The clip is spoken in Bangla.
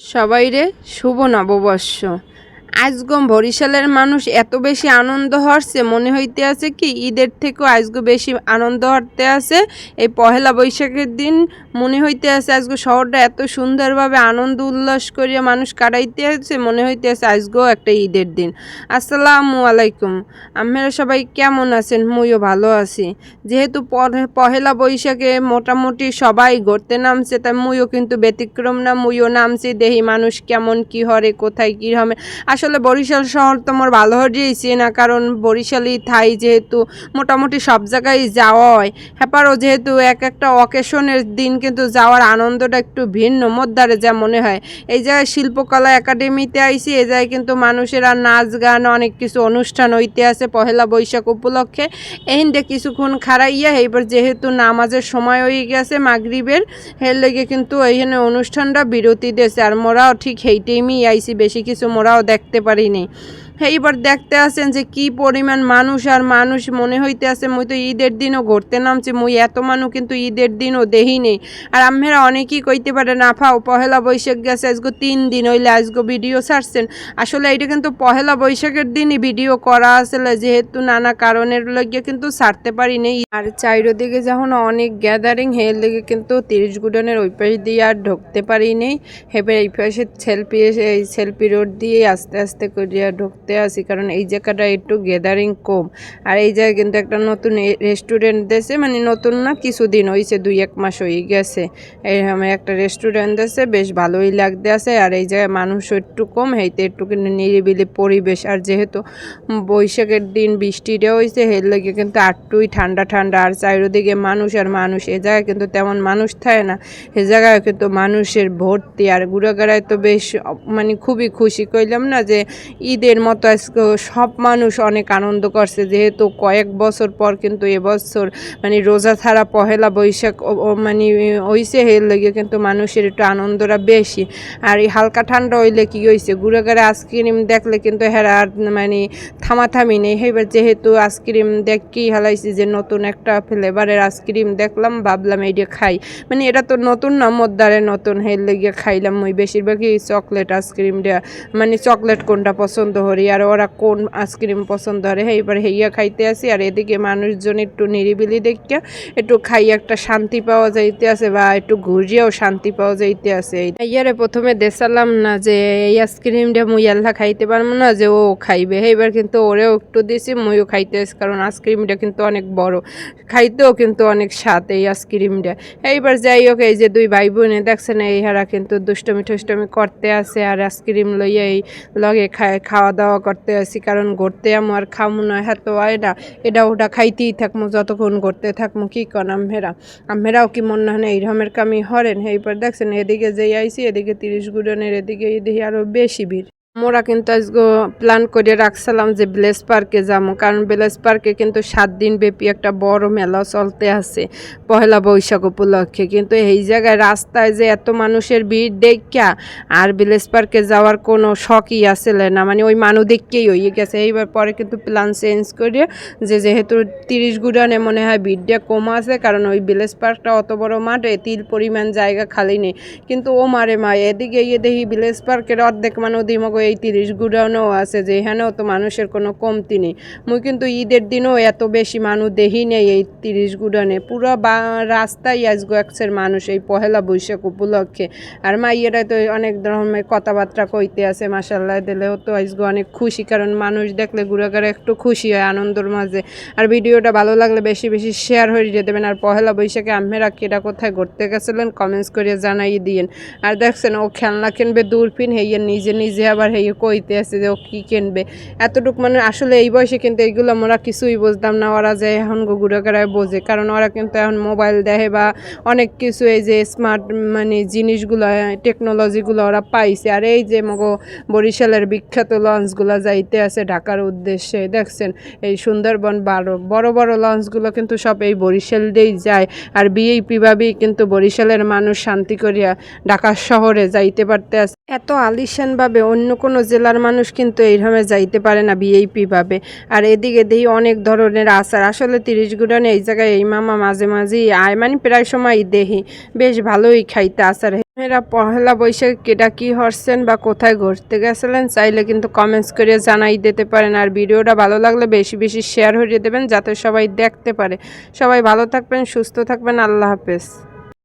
সবাইরে শুভ নববর্ষ। আজগো বরিশালের মানুষ এত বেশি আনন্দ হচ্ছে, মনে হইতে আছে কি ঈদের থেকেও আজগো বেশি আনন্দ হতে আছে। এই পহেলা বৈশাখের দিন মনে হইতে আছে আজগো শহরটা এত সুন্দরভাবে আনন্দ উল্লাস করিয়া মানুষ কাটাইতে আছে, মনে হইতে আছে আজগো একটা ঈদের দিন। আসসালামু আলাইকুম, আপনারা সবাই কেমন আছেন? মুইও ভালো আছি। যেহেতু পহেলা বৈশাখে মোটামুটি সবাই ঘুরতে নামছে, তাই মুইও কিন্তু ব্যতিক্রম না, মুইও নামছি। দেখি মানুষ কেমন কি হরে, কোথায় কী হবে। আসলে বরিশাল শহর তো আমার ভালো হয়েছি না, কারণ বরিশালই থাই যেহেতু মোটামুটি সব জায়গায় যাওয়া হয়। হ্যাপারও যেহেতু একটা অকেশনের দিন কিন্তু যাওয়ার আনন্দটা একটু ভিন্ন মধ্যারে যা মনে হয়। এই জায়গায় শিল্পকলা একাডেমিতে আইছি, এই জায়গায় কিন্তু মানুষেরা নাচ গান অনেক কিছু অনুষ্ঠান হইতে আছে পহেলা বৈশাখ উপলক্ষে। এইখানটা কিছুক্ষণ খাড়াইয়া এইবার যেহেতু নামাজের সময় হয়ে গেছে মাগরিবের, এর লেগে কিন্তু এইখানে অনুষ্ঠানটা বিরতি দিয়েছে। আর মোরাও ঠিক সেই টাইমেই আইছি, বেশি কিছু মোরাও দেখতে পারিনি। এইবার দেখতে আসেন যে কি পরিমাণ মানুষ আর মানুষ, মনে হইতে আছে মুই তো ঈদের দিনও ঘুরতে নামছি। মুই এত মানুষ কিন্তু ঈদের দিনও দেহি নেই। আর আম্মেরা অনেকেই কইতে পারে না ফাও পহেলা বৈশাখ গেছে আজগো 3 দিন হইলে আজগো ভিডিও ছাড়ছেন। আসলে এইটা কিন্তু পহেলা বৈশাখের দিনই ভিডিও করা আসলে, যেহেতু নানা কারণের লাগিয়ে কিন্তু ছাড়তে পারি নেই। আর চারিদিকে যখন অনেক গ্যাদারিং হের লেগে কিন্তু 30 গুডনের ওই পাশ দিয়ে আর ঢুকতে পারি নেই। হেবে এই পাশে সেলফি রোড দিয়ে আস্তে আস্তে করিয়া ঢুকতে আসি, কারণ এই জায়গাটা একটু গ্যাদারিং কম। আর এই জায়গায় কিন্তু একটা নতুন রেস্টুরেন্ট দিয়েছে, মানে নতুন না, কিছুদিন হয়েছে, 2-1 মাস হয়ে গেছে। এইরকম একটা রেস্টুরেন্ট দিয়েছে, বেশ ভালোই লাগতে আছে। আর এই জায়গায় মানুষ একটু কম, হেইতে একটু কিন্তু নিরিবিলি পরিবেশ। আর যেহেতু বৈশাখের দিন বৃষ্টিটা হয়েছে, এর লেগে কিন্তু আটটুই ঠান্ডা ঠান্ডা। আর চারিদিকে মানুষ আর মানুষ, এ জায়গায় কিন্তু তেমন মানুষ থাকে না, এ জায়গায় কিন্তু মানুষের ভর্তি। আর ঘুরাঘুরায় তো বেশ মানে খুবই খুশি, কইলাম না যে ঈদের মতো আজকে সব মানুষ অনেক আনন্দ করছে। যেহেতু কয়েক বছর পর কিন্তু এবছর মানে রোজা ছাড়া পহেলা বৈশাখ মানে হইছে, এর লেগে কিন্তু মানুষের একটু আনন্দটা বেশি। আর এই হালকা ঠান্ডা হইলে কি হয়েছে, ঘুরাঘুরে আইসক্রিম দেখলে কিন্তু হেরা মানে থামাথামি নেই। এবার যেহেতু আইসক্রিম দেখি হালাইছি যে নতুন একটা ফ্লেভারের আইসক্রিম দেখলাম, ভাবলাম এইটা খাই। মানে এটা তো নতুন না, মদ্দারে নতুন, হের লেগে খাইলাম। মুই বেশিরভাগই চকলেট আইসক্রিম দেয়া, মানে চকলেট কোনটা পছন্দ করি আর ওরা কোন আইসক্রিম পছন্দ করে, এইবার হেইয়া খাইতে আসি। আর এদিকে মানুষজন একটু নিরিবিলি দেখিয়া একটু খাই একটা শান্তি পাওয়া যাইতে আছে, বা একটু ঘুরিয়েও শান্তি পাওয়া যাইতে আছে। ইয়ারে প্রথমে দেশালাম না যে এই আইসক্রিমটা মুই আল্লাহ খাইতে পারবো না, যে ও খাইবে। এইবার কিন্তু ওরেও একটু দিছি, মুইও খাইতে আসি, কারণ আইসক্রিমটা কিন্তু অনেক বড়, খাইতেও কিন্তু অনেক স্বাদ এই আইসক্রিমটা। এইবার যাই হোক, এই যে 2 ভাই বোনে দেখছেন এই হারা কিন্তু দুষ্টমি ঠুষ্টমি করতে আছে, আর আইসক্রিম লইয়া এই লগে খাওয়া দাওয়া করতে আসি। কারণ ঘুরতে আমার খামু না, হ্যাঁ তো হয় না, এটা ওটা খাইতেই থাকবো যতক্ষণ ঘুরতে থাকবো। কি কন আমেরাও কি মনে হয় না এইরকমের কামি হরেন। এইবার দেখছেন এদিকে যেই আইসি, এদিকে 30 গুডনের এদিকে দেখি আরো বেশি ভিড়। মোরা কিন্তু আজকে প্ল্যান করে রাখছিলাম যে ভিলেজ পার্কে যাবো, কারণ ভিলেজ পার্কে কিন্তু 7 দিন ব্যাপী একটা বড় মেলা চলতে আছে পহেলা বৈশাখ উপলক্ষে। কিন্তু এই জায়গায় রাস্তায় যে এত মানুষের ভিড় দেখা আর ভিলেজ পার্কে যাওয়ার কোনো শখই আসলে না, মানে ওই মানুষ দেখকেই হয়ে গেছে। এইবার পরে কিন্তু প্ল্যান চেঞ্জ করে যেহেতু 30 গুডনে মনে হয় ভিড়টা কম আছে, কারণ ওই ভিলেজ পার্কটা অত বড় মাঠে তিল পরিমাণ জায়গা খালি নেই। কিন্তু ও মারে মা, এদিকে দেখি ভিলেজ পার্কের অর্ধেক মানুষ দিমগ এই 30 গুডনেও আছে, যে এখানেও তো মানুষের কোনো কমতি নেই। মুই কিন্তু ঈদের দিনও এত বেশি মানুষ দেখি নেই এই 30 গুডনে, পুরো রাস্তায় আজগো একসের মানুষ এই পহেলা বৈশাখ উপলক্ষে। আর মাইয়েরা তো অনেক ধরনের কথাবার্তা কইতে আছে, মাশাআল্লাহ দিলেও তো আজগো অনেক খুশি, কারণ মানুষ দেখলে ঘুরাঘুরে একটু খুশি হয় আনন্দের মাঝে। আর ভিডিওটা ভালো লাগলে বেশি বেশি শেয়ার হয়ে দেবেন। আর পহেলা বৈশাখে আপনারা কেটা কোথায় ঘুরতে গেছিলেন কমেন্টস করে জানাই দিয়েন। আর দেখছেন ও খেলনা কিনবে দূরপিন, হেয়ে নিজে নিজে আবার হেয়ে কইতে আছে যে ও কী কিনবে। এতটুক মানে আসলে এই বয়সে কিন্তু এইগুলো আমরা কিছুই বুঝতাম না, ওরা যে এখন ঘুরাঘুরায় বোঝে, কারণ ওরা কিন্তু এখন মোবাইল দেখে বা অনেক কিছু এই যে স্মার্ট মানে জিনিসগুলো টেকনোলজিগুলো ওরা পাইছে। আর এই যে মগো বরিশালের বিখ্যাত লঞ্চগুলো যাইতে আছে ঢাকার উদ্দেশ্যে, দেখছেন এই সুন্দরবন বড় বড় লঞ্চগুলো কিন্তু সব এই বরিশাল দিয়েই যায়। আর বিএপি ভাবেই কিন্তু বরিশালের মানুষ শান্তি করিয়া ঢাকা শহরে যাইতে পারতে আছে। এত আলিশানভাবে অন্য কোনো জেলার মানুষ কিন্তু এইভাবে যাইতে পারে না ভিআইপি ভাবে। আর এদিকে দেখি অনেক ধরনের আচার, আসলে 30 গুণানে এই জায়গায় এই মামা মাঝে মাঝেই আয়, মানে প্রায় সময়ই দেখি বেশ ভালোই খাইতে আচার। এরা পহেলা বৈশাখ কেটা কি হরছেন বা কোথায় ঘুরতে গেছিলেন চাইলে কিন্তু কমেন্টস করে জানাই দিতে পারেন। আর ভিডিওটা ভালো লাগলে বেশি বেশি শেয়ার হয়ে দেবেন যাতে সবাই দেখতে পারে। সবাই ভালো থাকবেন, সুস্থ থাকবেন, আল্লাহ হাফেজ।